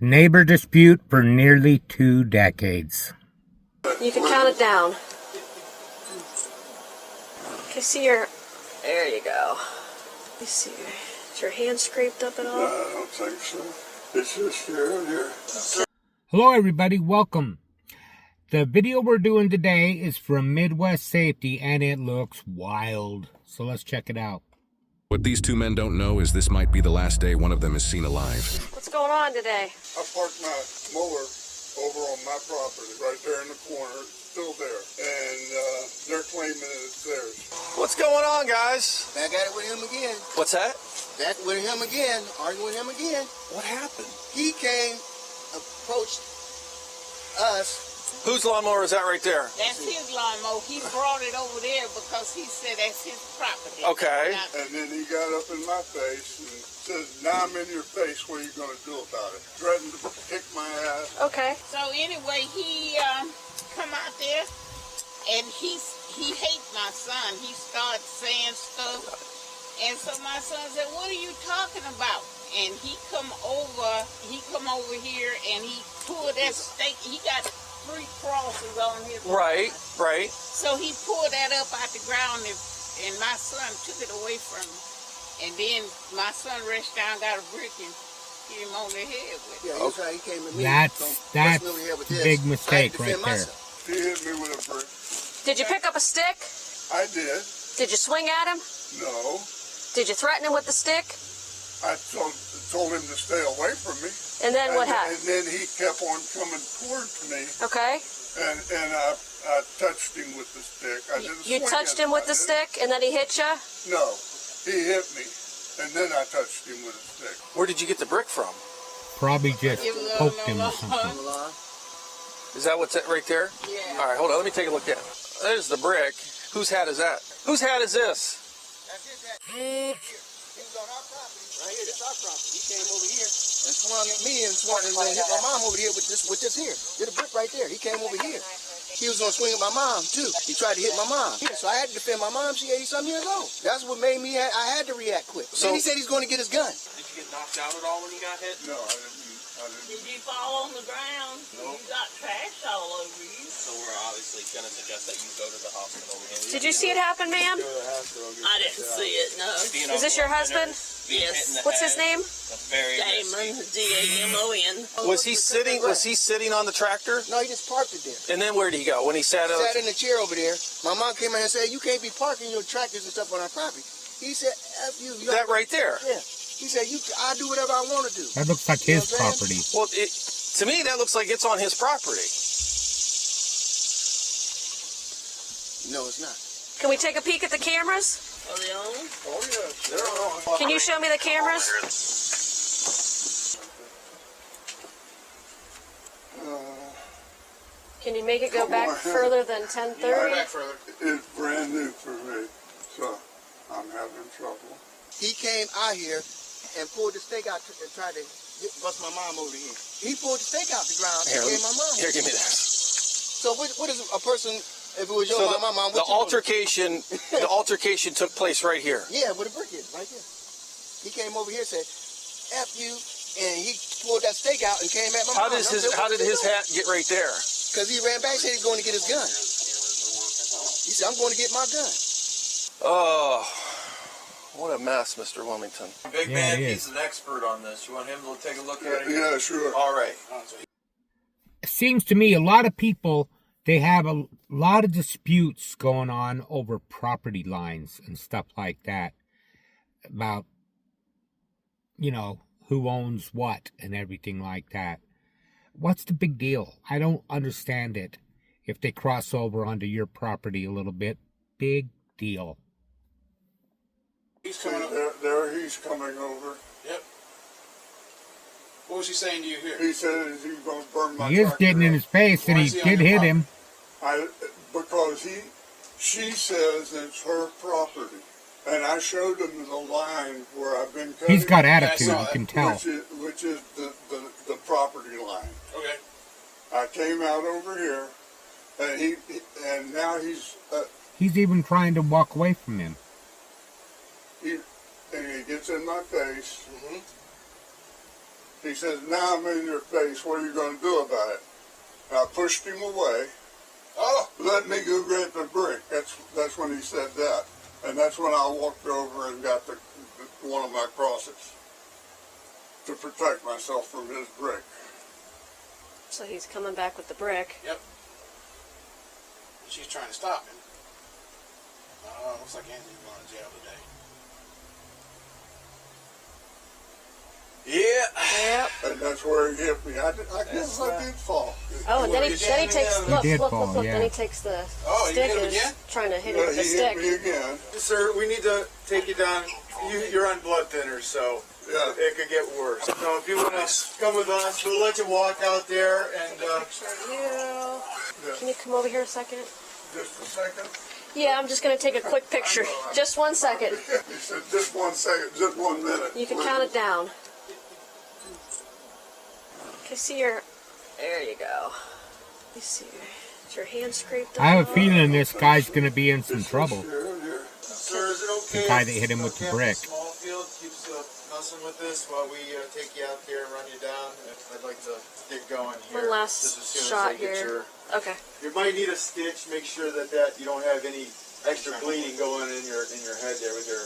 Neighbor dispute for nearly 2 decades. You can count it down. Okay, see your... There you go. Let me see. Is your hand scraped up at all? No, I don't think so. It's just here and here. Hello everybody, welcome. The video we're doing today is from Midwest Safety and it looks wild. So let's check it out. What these two men don't know is this might be the last day one of them is seen alive. What's going on today? I parked my mower over on my property, right there in the corner. It's still there. And they're claiming that it's theirs. What's going on, guys? Back at it with him again. What's that? Back with him again. Arguing with him again. What happened? He came, approached us. Whose lawnmower is that right there? That's his lawnmower. He brought it over there because he said that's his property. Okay. And then he got up in my face and said, now I'm in your face, what are you going to do about it? Threatened to kick my ass. Okay. So anyway, he come out there and he hates my son. He started saying stuff. And so my son said, what are you talking about? And he come over here and he pulled that stake. He got 3 crosses on his Right. So he pulled that up out the ground and my son took it away from him. And then my son reached down, got a brick and hit him on the head with it. Yeah, that's how he came to me. That's a big mistake right there. He hit me with a brick. Did you pick up a stick? I did. Did you swing at him? No. Did you threaten him with the stick? I told him to stay away from me. And then what And happened? then he kept on coming towards me. Okay. And I touched him with the stick. I didn't You swing touched at him with the stick and then he hit you? No. He hit me. And then I touched him with a stick. Where did you get the brick from? Probably just poked him or something. Is that what's that right there? Yeah. All right, hold on. Let me take a look at it. There's the brick. Whose hat is that? Whose hat is this? That's his hat. He was on our property. Right here, this is our property. He came over here and swung at me and swung and hit my mom over here with this here. Did a brick right there. He came over here. He was gonna swing at my mom too. He tried to hit my mom. So I had to defend my mom. She 80-some years old. That's what made me. I had to react quick. So then he said he's going to get his gun. Did you get knocked out at all when you got hit? No, I didn't. Did you fall on the ground? No. You got trash all over you. So we're obviously going to suggest that you go to the hospital. Did you see it happen, ma'am? I didn't see it, no. Is this your husband? Yes. What's his name? Damon, D-A-M-O-N. Was he sitting on the tractor? No, he just parked it there. And then where did he go? When he sat out? Sat in the chair over there. My mom came in and said, you can't be parking your tractors and stuff on our property. He said, F you. That right there? Yeah. He said, I do whatever I want to do. That looks like his property. Well, to me, that looks like it's on his property. No, it's not. Can we take a peek at the cameras? Are they on? Oh, yes. They're on. Can you show me the cameras? Can you make it go back further than 10:30? It's brand new for me. So I'm having trouble. He came out here and pulled the stake out and tried to bust my mom over here. He pulled the stake out the ground and gave my mom. Here, give me this. So what is a person, if it was your mom, the altercation took place right here. Yeah, where the brick is, right there. He came over here and said, F you, and he pulled that stake out and came at my mom. How did his hat get right there? Because he ran back and said he's going to get his gun. He said, I'm going to get my gun. Oh, what a mess, Mr. Wilmington. Big man, he's an expert on this. You want him to take a look at it? Yeah, sure. All right. It seems to me a lot of people, they have a lot of disputes going on over property lines and stuff like that. About, who owns what and everything like that. What's the big deal? I don't understand it. If they cross over onto your property a little bit, big deal. He's coming over. There he's coming over. Yep. What was he saying to you here? He said he's going to burn my He is tractor getting in up. his face, and he did hit him. Because she says it's her property. And I showed him the line where I've been cutting. He's got attitude, you can tell. Which is the property line. Okay. I came out over here, and now he's even trying to walk away from him. he gets in my face, He says, now I'm in your face. What are you going to do about it? And I pushed him away. Oh, let me go grab the brick. That's when he said that. And that's when I walked over and got one of my crosses to protect myself from his brick. So he's coming back with the brick. Yep. She's trying to stop him. Looks like Anthony's going to jail today. Yeah. Yep. And that's where he hit me. I guess I did fall. Oh, and then he takes, look, did look, fall, look, look, yeah. then he takes the Oh, you stick hit him and again? is trying to hit him Yeah, with the he stick. hit me again. Sir, we need to take you down. You're on blood thinners, so Yeah. it could get worse. So if you want to come with us, we'll let you walk out there and. Can you come over here a second? Just a second. Yeah, I'm just going to take a quick picture. Just 1 second. He said, just 1 second, just 1 minute. You can count it down. Okay, see your... There you go. You see, is your hand scraped up? I have a feeling this guy's going to be in some trouble. Sir, is it okay? The guy that hit him with the brick. Smallfield keeps messing with this while we take you out there and run you down. I'd like to get going here. One last just as soon shot as I get here. Okay. You might need a stitch. Make sure that you don't have any extra bleeding going in your head there with your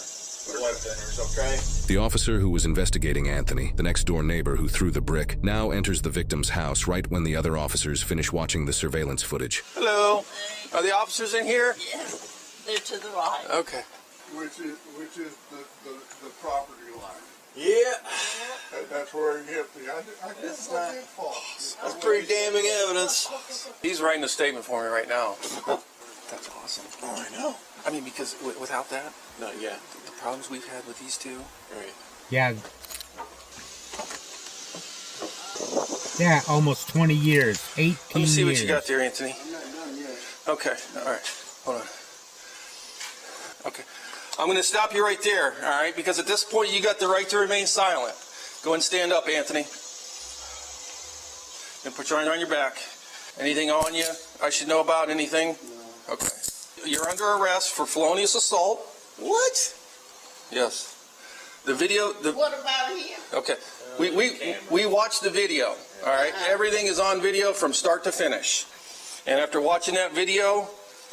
blood thinners, okay? The officer who was investigating Anthony, the next-door neighbor who threw the brick, now enters the victim's house right when the other officers finish watching the surveillance footage. Hello. Are the officers in here? Yes, they're to the right. Okay. Which is the property line. Yeah. And that's where he hit me. I guess I did fall. That's pretty damning evidence. He's writing a statement for me right now. That's awesome. Oh, I know. I mean, because without that, Not yet. the problems we've had with these two. Right. Yeah. Yeah, almost 20 years. 18 years. Let me see what you got there, Anthony. Okay, all right. Hold on. Okay. I'm going to stop you right there, all right? Because at this point, you got the right to remain silent. Go and stand up, Anthony. And put your arm on your back. Anything on you I should know about? Anything? Okay. You're under arrest for felonious assault. What? Yes. The video... What about him? Okay. We watched the video, all right? Everything is on video from start to finish. And after watching that video,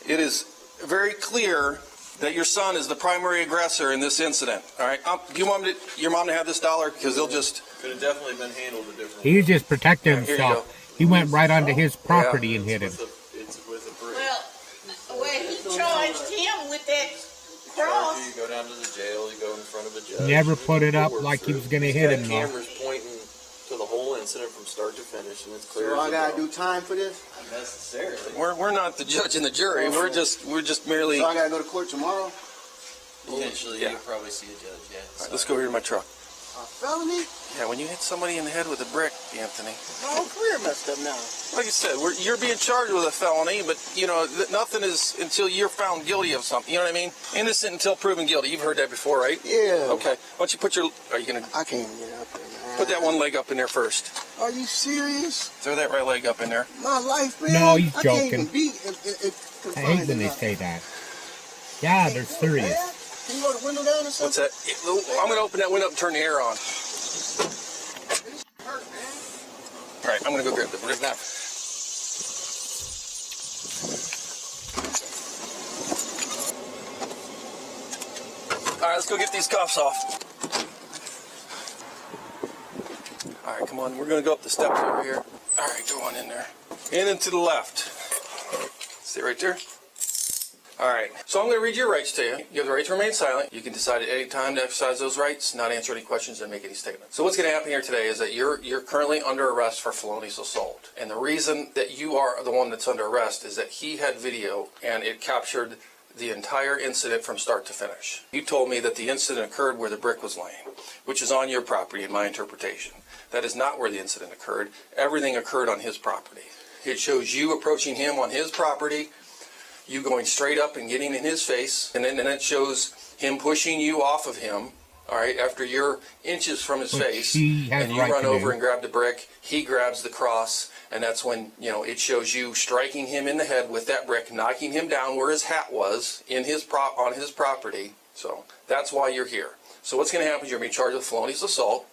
it is very clear that your son is the primary aggressor in this incident, all right? Do you want your mom to have this dollar? Because they'll just... Could have definitely been handled a different He was just protecting Here you himself. He went right onto his property and hit him. It's with a brick. Well, he charged him with that cross. You go down to the jail, you go in front of a judge. Never put it up like he was going to hit him, though. Cameras pointing to the whole incident from start to finish, and it's clear. So I as a gotta bell. do time for this? Not necessarily. We're not the judge and the jury. We're just merely... So I gotta go to court tomorrow? Eventually, Yeah. you'll probably see a judge. Yeah. All right, let's go here to my truck. A felony? Yeah, when you hit somebody in the head with a brick, Anthony. My whole career messed up now. Like I said, you're being charged with a felony, but, you know, nothing is until you're found guilty of something. You know what I mean? Innocent until proven guilty. You've heard that before, right? Yeah. Okay. Why don't you put your... Are you going to... I can't get up there, man. Put that one leg up in there first. Are you serious? Throw that right leg up in there. My life, man. No, he's I can't even joking. be I hate when they say that. Yeah, they're serious. Can you roll the window down or What's something? that? I'm going to open that window up and turn the air on. All right, I'm going to go grab the brick now. All right, let's go get these cuffs off. All right, come on. We're going to go up the steps over here. All right, go on in there. In and to the left. Stay right there. All right, so I'm going to read your rights to you. You have the right to remain silent. You can decide at any time to exercise those rights, not answer any questions, and make any statements. So what's going to happen here today is that you're currently under arrest for felonious assault. And the reason that you are the one that's under arrest is that he had video, and it captured the entire incident from start to finish. You told me that the incident occurred where the brick was laying, which is on your property in my interpretation. That is not where the incident occurred. Everything occurred on his property. It shows you approaching him on his property, you going straight up and getting in his face, and then it shows him pushing you off of him, all right, after you're inches from his Which face, he has and you right run to over do. and grab the brick, he grabs the cross, and that's when, you know, it shows you striking him in the head with that brick, knocking him down where his hat was in his on his property. So that's why you're here. So what's going to happen is you're going to be charged with felonious assault.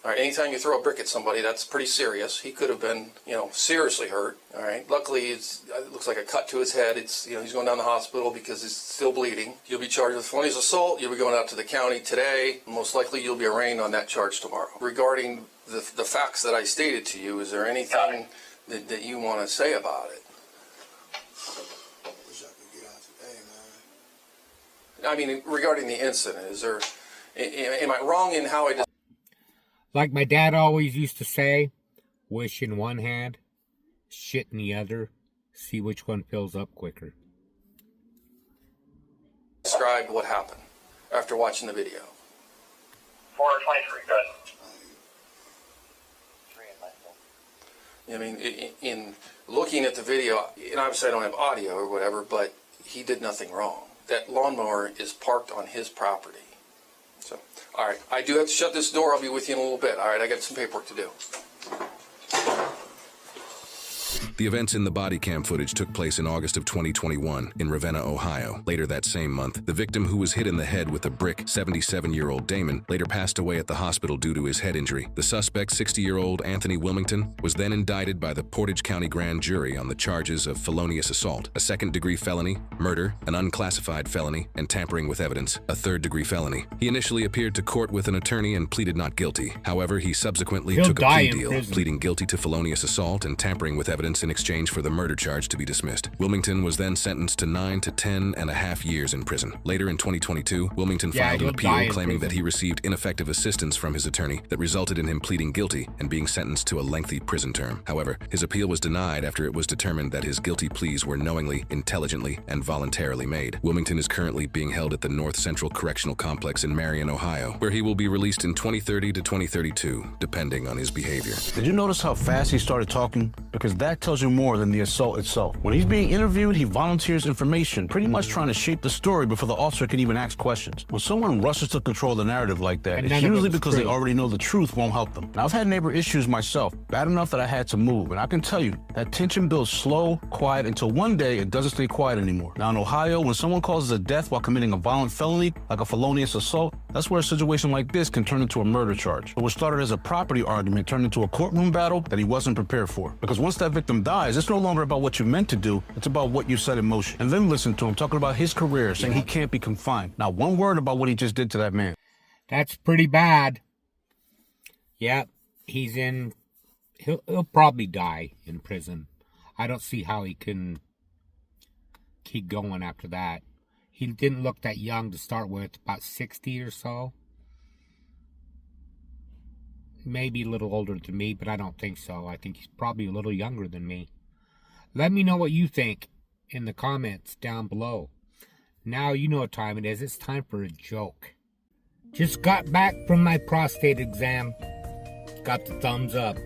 All right, anytime you throw a brick at somebody, that's pretty serious. He could have been, seriously hurt. All right. Luckily, it looks like a cut to his head. It's, he's going down to the hospital because he's still bleeding. You'll be charged with felonious assault. You'll be going out to the county today. Most likely, you'll be arraigned on that charge tomorrow. Regarding the facts that I stated to you, is there anything that you want to say about it? Wish I could get out today, man. I mean, regarding the incident, am I wrong in how I Like my dad always used to say, wish in one hand, shit in the other, see which one fills up quicker. described what happened after watching the video? 423, good. I mean, in looking at the video, and obviously I don't have audio or whatever, but he did nothing wrong. That lawnmower is parked on his property. So, all right, I do have to shut this door. I'll be with you in a little bit. All right, I got some paperwork to do. The events in the body cam footage took place in August of 2021 in Ravenna, Ohio. Later that same month, the victim who was hit in the head with a brick, 77-year-old Damon, later passed away at the hospital due to his head injury. The suspect, 60-year-old Anthony Wilmington, was then indicted by the Portage County Grand Jury on the charges of felonious assault, a second-degree felony, murder, an unclassified felony, and tampering with evidence, a third-degree felony. He initially appeared to court with an attorney and pleaded not guilty. However, he subsequently took a plea deal, pleading guilty to felonious assault and tampering with evidence in exchange for the murder charge to be dismissed. Wilmington was then sentenced to 9 to 10.5 years in prison. Later in 2022, Wilmington filed an appeal claiming that he received ineffective assistance from his attorney that resulted in him pleading guilty and being sentenced to a lengthy prison term. However, his appeal was denied after it was determined that his guilty pleas were knowingly, intelligently, and voluntarily made. Wilmington is currently being held at the North Central Correctional Complex in Marion, Ohio, where he will be released in 2030 to 2032, depending on his behavior. Did you notice how fast he started talking? Because that tells you more than the assault itself. When he's being interviewed, he volunteers information, pretty much trying to shape the story before the officer can even ask questions. When someone rushes to control the narrative like that, it's usually because they already know the truth won't help them. Now, I've had neighbor issues myself, bad enough that I had to move, and I can tell you, that tension builds slow, quiet, until one day it doesn't stay quiet anymore. Now, in Ohio, when someone causes a death while committing a violent felony, like a felonious assault, that's where a situation like this can turn into a murder charge. But what started as a property argument turned into a courtroom battle that he wasn't prepared for. Because once that victim dies, it's no longer about what you meant to do, it's about what you set in motion. And then listen to him talking about his career, saying he can't be confined. Not one word about what he just did to that man. That's pretty bad. Yep, he'll probably die in prison. I don't see how he can keep going after that. He didn't look that young to start with, about 60 or so. Maybe a little older than me, but I don't think so. I think he's probably a little younger than me. Let me know what you think in the comments down below. Now you know what time it is. It's time for a joke. Just got back from my prostate exam. Got the thumbs up.